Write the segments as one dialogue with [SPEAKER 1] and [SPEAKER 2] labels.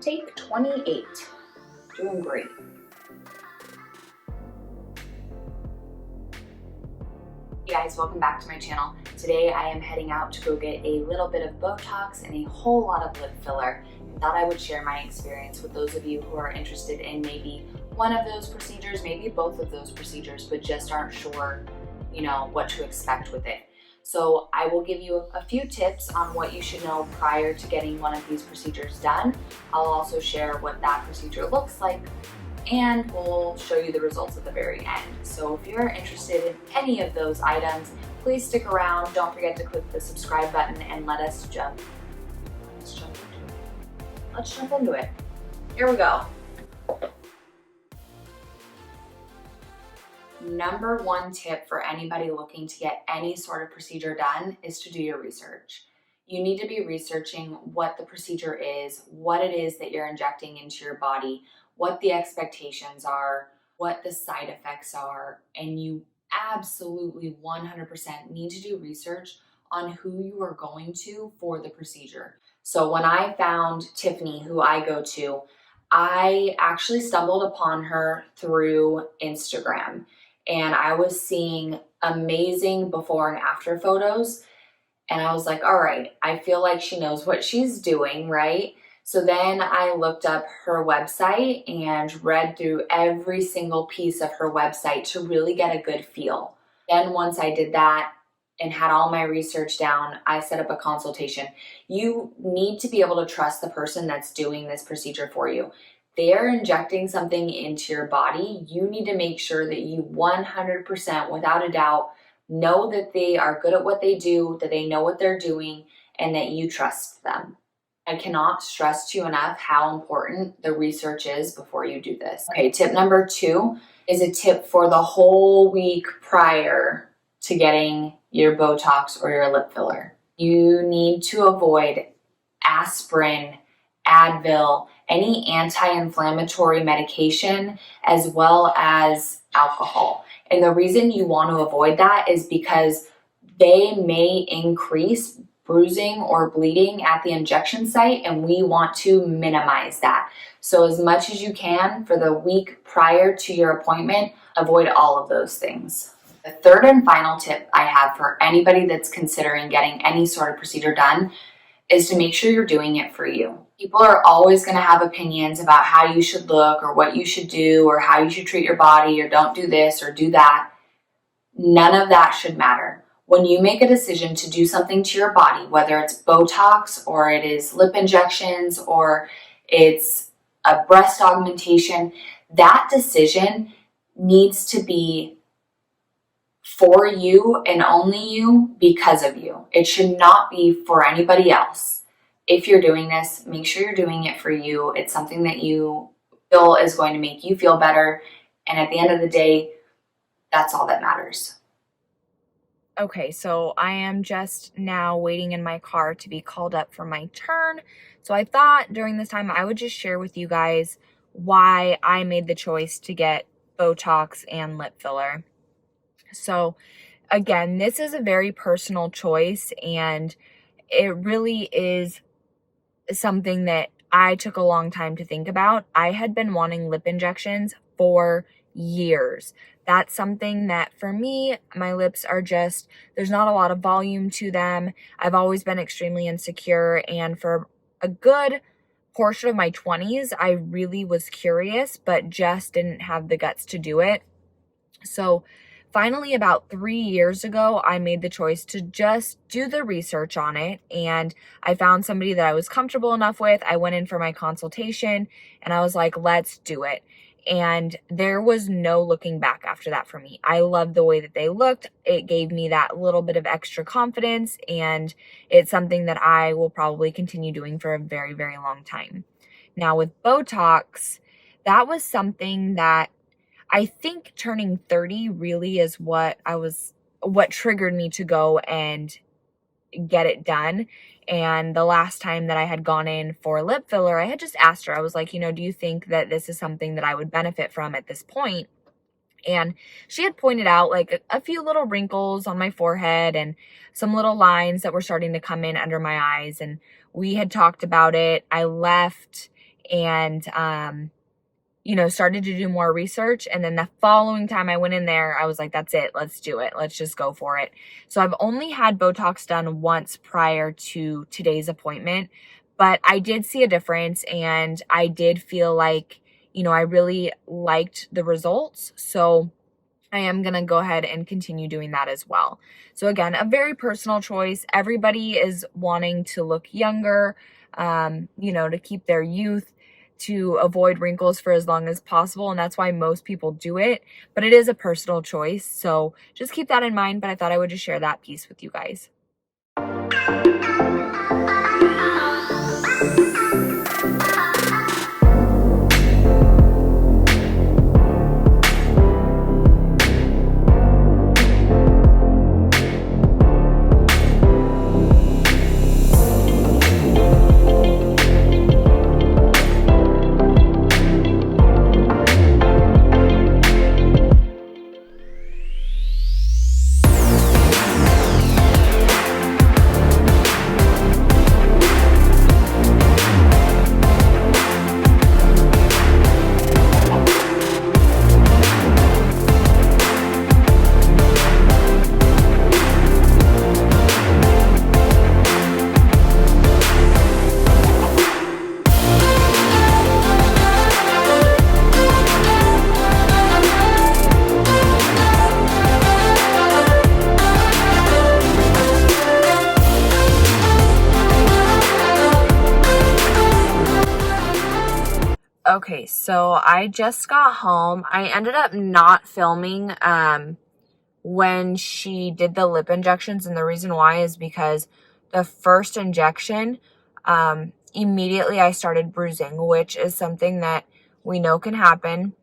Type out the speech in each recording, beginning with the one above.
[SPEAKER 1] Take 28. Doing great. Hey guys, welcome back to my channel. Today I am heading out to go get a little bit of Botox and a whole lot of lip filler. I thought I would share my experience with those of you who are interested in maybe one of those procedures, maybe both of those procedures, but just aren't sure, what to expect with it. So I will give you a few tips on what you should know prior to getting one of these procedures done. I'll also share what that procedure looks like, and we'll show you the results at the very end. So if you're interested in any of those items, please stick around. Don't forget to click the subscribe button and let's jump into it. Here we go. Number one tip for anybody looking to get any sort of procedure done is to do your research. You need to be researching what the procedure is, what it is that you're injecting into your body, what the expectations are, what the side effects are, and you absolutely 100% need to do research on who you are going to for the procedure. So when I found Tiffany, who I go to, I actually stumbled upon her through Instagram, and I was seeing amazing before and after photos, and I was like, all right, I feel like she knows what she's doing, right? So then I looked up her website and read through every single piece of her website to really get a good feel. Then once I did that and had all my research down, I set up a consultation. You need to be able to trust the person that's doing this procedure for you. They're injecting something into your body. You need to make sure that you 100%, without a doubt, know that they are good at what they do, that they know what they're doing, and that you trust them. I cannot stress to you enough how important the research is before you do this. Okay, tip number 2 is a tip for the whole week prior to getting your Botox or your lip filler. You need to avoid aspirin, Advil, any anti-inflammatory medication, as well as alcohol. And the reason you want to avoid that is because they may increase bruising or bleeding at the injection site, and we want to minimize that. So as much as you can for the week prior to your appointment, avoid all of those things. The third and final tip I have for anybody that's considering getting any sort of procedure done is to make sure you're doing it for you. People are always going to have opinions about how you should look or what you should do or how you should treat your body or don't do this or do that. None of that should matter. When you make a decision to do something to your body, whether it's Botox or it is lip injections or it's a breast augmentation, that decision needs to be for you and only you because of you. It should not be for anybody else. If you're doing this, make sure you're doing it for you. It's something that you feel is going to make you feel better. And at the end of the day, that's all that matters.
[SPEAKER 2] Okay, so I am just now waiting in my car to be called up for my turn. So I thought during this time I would just share with you guys why I made the choice to get Botox and lip filler. So again, this is a very personal choice, and it really is something that I took a long time to think about. I had been wanting lip injections for years. That's something that for me, my lips are just, there's not a lot of volume to them. I've always been extremely insecure, and for a good portion of my 20s, I really was curious, but just didn't have the guts to do it. So finally, about 3 years ago, I made the choice to just do the research on it, and I found somebody that I was comfortable enough with. I went in for my consultation, and I was like, let's do it. And there was no looking back after that for me. I loved the way that they looked. It gave me that little bit of extra confidence, and it's something that I will probably continue doing for a very, very long time. Now with Botox, that was something that I think turning 30 really is what triggered me to go and get it done. And the last time that I had gone in for lip filler, I had just asked her, I was like, do you think that this is something that I would benefit from at this point? And she had pointed out like a few little wrinkles on my forehead and some little lines that were starting to come in under my eyes. And we had talked about it. I left and, you know, started to do more research. And then the following time I went in there, I was like, that's it. Let's do it. Let's just go for it. So I've only had Botox done once prior to today's appointment, but I did see a difference and I did feel like, you know, I really liked the results. So I am going to go ahead and continue doing that as well. So again, a very personal choice. Everybody is wanting to look younger, you know, to keep their youth, to avoid wrinkles for as long as possible. And that's why most people do it, but it is a personal choice. So just keep that in mind. But I thought I would just share that piece with you guys. Okay, so I just got home. I ended up not filming when she did the lip injections, and the reason why is because the first injection, immediately I started bruising, which is something that we know can happen.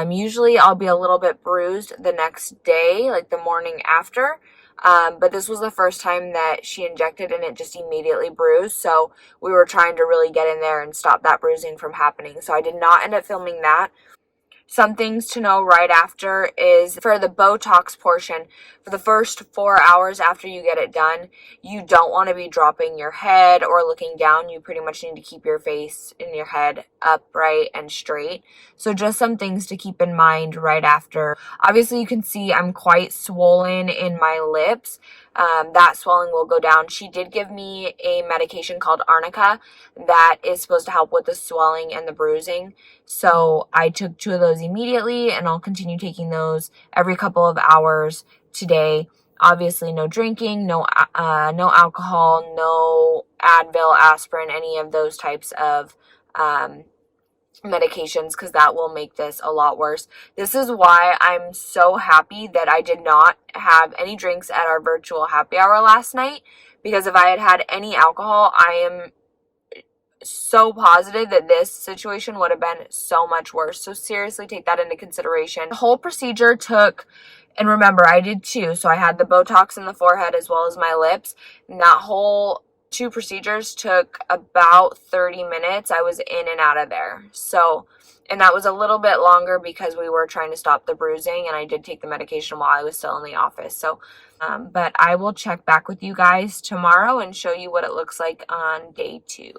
[SPEAKER 2] Usually I'll be a little bit bruised the next day, like the morning after. But this was the first time that she injected and it just immediately bruised. So we were trying to really get in there and stop that bruising from happening. So I did not end up filming that. Some things to know right after is for the Botox portion, for the first 4 hours after you get it done, you don't want to be dropping your head or looking down. You pretty much need to keep your face and your head upright and straight. So just some things to keep in mind right after. Obviously, you can see I'm quite swollen in my lips. That swelling will go down. She did give me a medication called Arnica that is supposed to help with the swelling and the bruising. So I took 2 of those immediately, and I'll continue taking those every couple of hours today. Obviously, no drinking, no alcohol, no Advil, aspirin, any of those types of medications, because that will make this a lot worse. This is why I'm so happy that I did not have any drinks at our virtual happy hour last night, because if I had had any alcohol, I am so positive that this situation would have been so much worse. So seriously, take that into consideration. The whole procedure took, and remember, I did 2. So I had the Botox in the forehead as well as my lips. And that whole 2 procedures took about 30 minutes. I was in and out of there. So, and that was a little bit longer because we were trying to stop the bruising, and I did take the medication while I was still in the office. So, but I will check back with you guys tomorrow and show you what it looks like on day 2.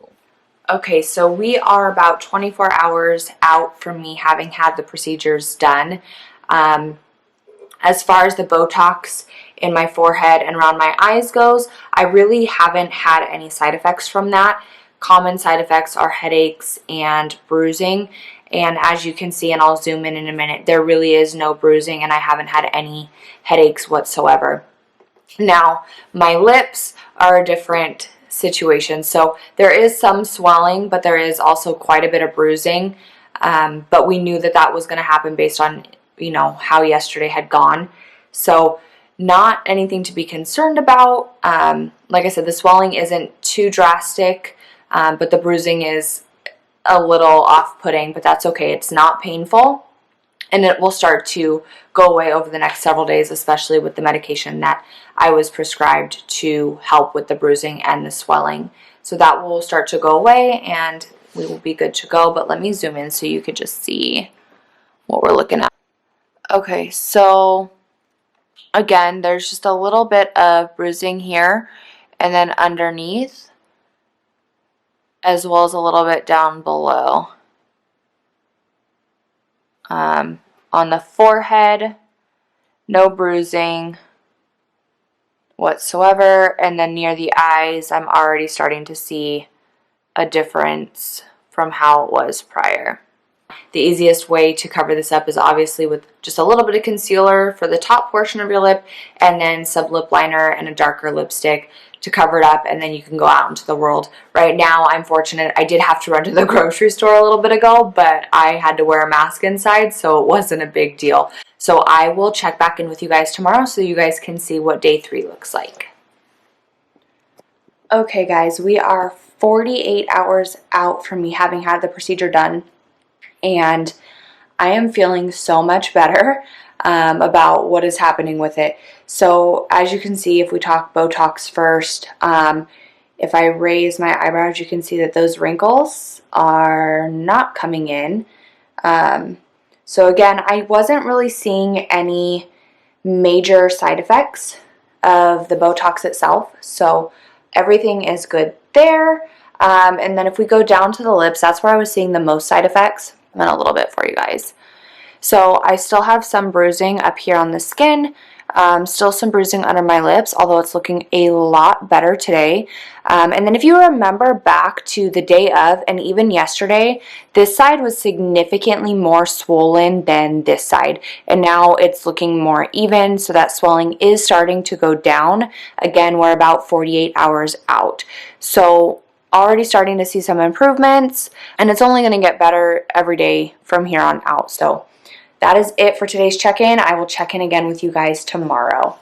[SPEAKER 2] Okay, so we are about 24 hours out from me having had the procedures done. As far as the Botox in my forehead and around my eyes goes, I really haven't had any side effects from that. Common side effects are headaches and bruising. And as you can see, and I'll zoom in a minute, there really is no bruising, and I haven't had any headaches whatsoever. Now, my lips are a different situation. So there is some swelling, but there is also quite a bit of bruising. But we knew that that was going to happen based on, you know, how yesterday had gone. So not anything to be concerned about. Like I said, the swelling isn't too drastic, but the bruising is a little off-putting, but that's okay. It's not painful. And it will start to go away over the next several days, especially with the medication that I was prescribed to help with the bruising and the swelling. So that will start to go away and we will be good to go. But let me zoom in so you could just see what we're looking at. Okay, so again, there's just a little bit of bruising here and then underneath.
[SPEAKER 1] as well as a little bit down below. On the forehead, no bruising whatsoever, and then near the eyes, I'm already starting to see a difference from how it was prior. The easiest way to cover this up is obviously with just a little bit of concealer for the top portion of your lip, and then some lip liner and a darker lipstick to cover it up, and then you can go out into the world. Right now, I'm fortunate. I did have to run to the grocery store a little bit ago, but I had to wear a mask inside, so it wasn't a big deal. So I will check back in with you guys tomorrow so you guys can see what day 3 looks like. Okay guys, we are 48 hours out from me having had the procedure done, and I am feeling so much better about what is happening with it. So as you can see, if we talk Botox first, if I raise my eyebrows, you can see that those wrinkles are not coming in. So again, I wasn't really seeing any major side effects of the Botox itself, so everything is good there. And then if we go down to the lips, that's where I was seeing the most side effects. And then a little bit for you guys. So I still have some bruising up here on the skin, still some bruising under my lips, although it's looking a lot better today. And then if you remember back to the day of and even yesterday, this side was significantly more swollen than this side. And now it's looking more even, so that swelling is starting to go down. Again, we're about 48 hours out. So already starting to see some improvements, and it's only going to get better every day from here on out. So that is it for today's check-in. I will check in again with you guys tomorrow.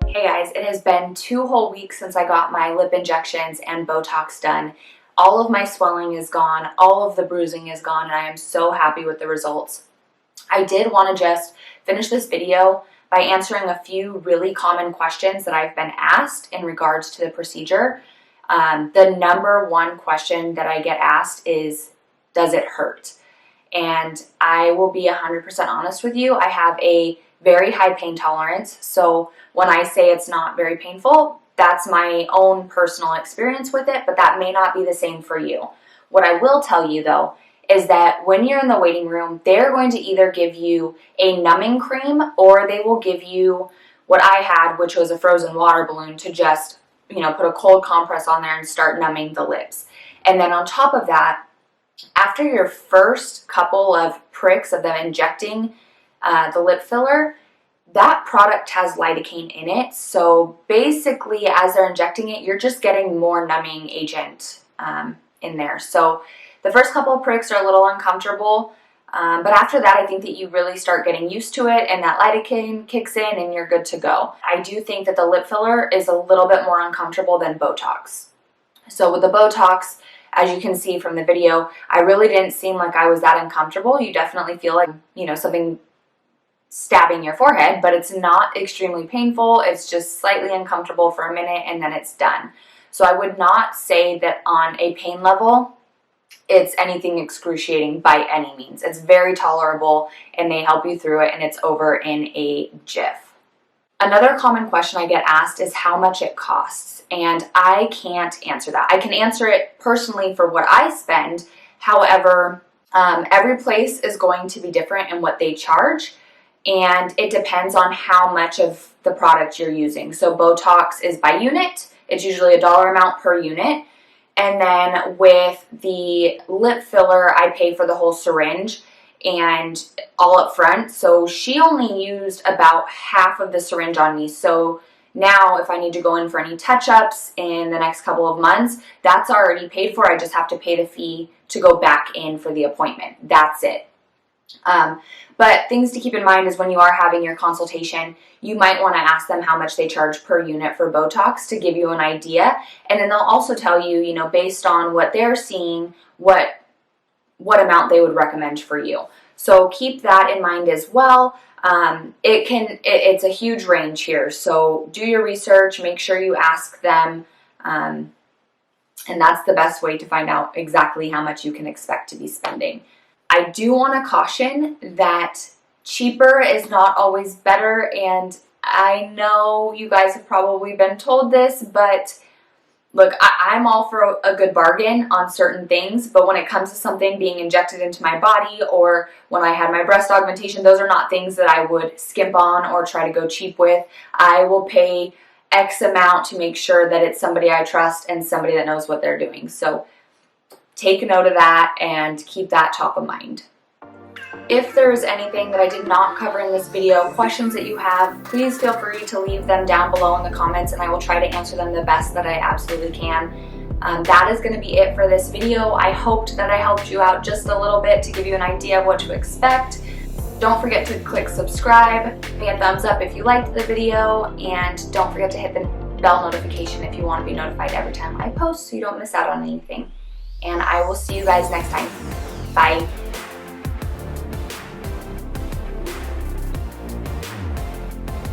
[SPEAKER 1] Hey guys, it has been 2 whole weeks since I got my lip injections and Botox done. All of my swelling is gone, all of the bruising is gone, and I am so happy with the results. I did want to just finish this video by answering a few really common questions that I've been asked in regards to the procedure. The number one question that I get asked is, does it hurt? And I will be 100% honest with you. I have a very high pain tolerance. So when I say it's not very painful, that's my own personal experience with it, but that may not be the same for you. What I will tell you though is that when you're in the waiting room, they're going to either give you a numbing cream or they will give you what I had, which was a frozen water balloon to just, put a cold compress on there and start numbing the lips. And then on top of that, after your first couple of pricks of them injecting the lip filler, that product has lidocaine in it. So basically, as they're injecting it, you're just getting more numbing agent in there. So the first couple of pricks are a little uncomfortable, but after that, I think that you really start getting used to it and that lidocaine kicks in and you're good to go. I do think that the lip filler is a little bit more uncomfortable than Botox. So with the Botox, as you can see from the video, I really didn't seem like I was that uncomfortable. You definitely feel like, something stabbing your forehead, but it's not extremely painful. It's just slightly uncomfortable for a minute and then it's done. So I would not say that on a pain level, it's anything excruciating by any means. It's very tolerable and they help you through it and it's over in a jiff. Another common question I get asked is how much it costs, and I can't answer that. I can answer it personally for what I spend. However, every place is going to be different in what they charge, and it depends on how much of the product you're using. So Botox is by unit. It's usually a dollar amount per unit. And then with the lip filler, I pay for the whole syringe and all up front. So she only used about half of the syringe on me. So now if I need to go in for any touch-ups in the next couple of months, that's already paid for. I just have to pay the fee to go back in for the appointment. That's it. But things to keep in mind is when you are having your consultation, you might want to ask them how much they charge per unit for Botox to give you an idea. And then they'll also tell you, based on what they're seeing, what amount they would recommend for you. So keep that in mind as well. It's a huge range here. So do your research, make sure you ask them, and that's the best way to find out exactly how much you can expect to be spending. I do want to caution that cheaper is not always better, and I know you guys have probably been told this, but look, I'm all for a good bargain on certain things, but when it comes to something being injected into my body, or when I had my breast augmentation, those are not things that I would skimp on or try to go cheap with. I will pay X amount to make sure that it's somebody I trust and somebody that knows what they're doing. So take note of that and keep that top of mind. If there's anything that I did not cover in this video, questions that you have, please feel free to leave them down below in the comments and I will try to answer them the best that I absolutely can. That is going to be it for this video. I hoped that I helped you out just a little bit to give you an idea of what to expect. Don't forget to click subscribe, give me a thumbs up if you liked the video, and don't forget to hit the bell notification if you want to be notified every time I post so you don't miss out on anything. And I will see you guys next time. Bye.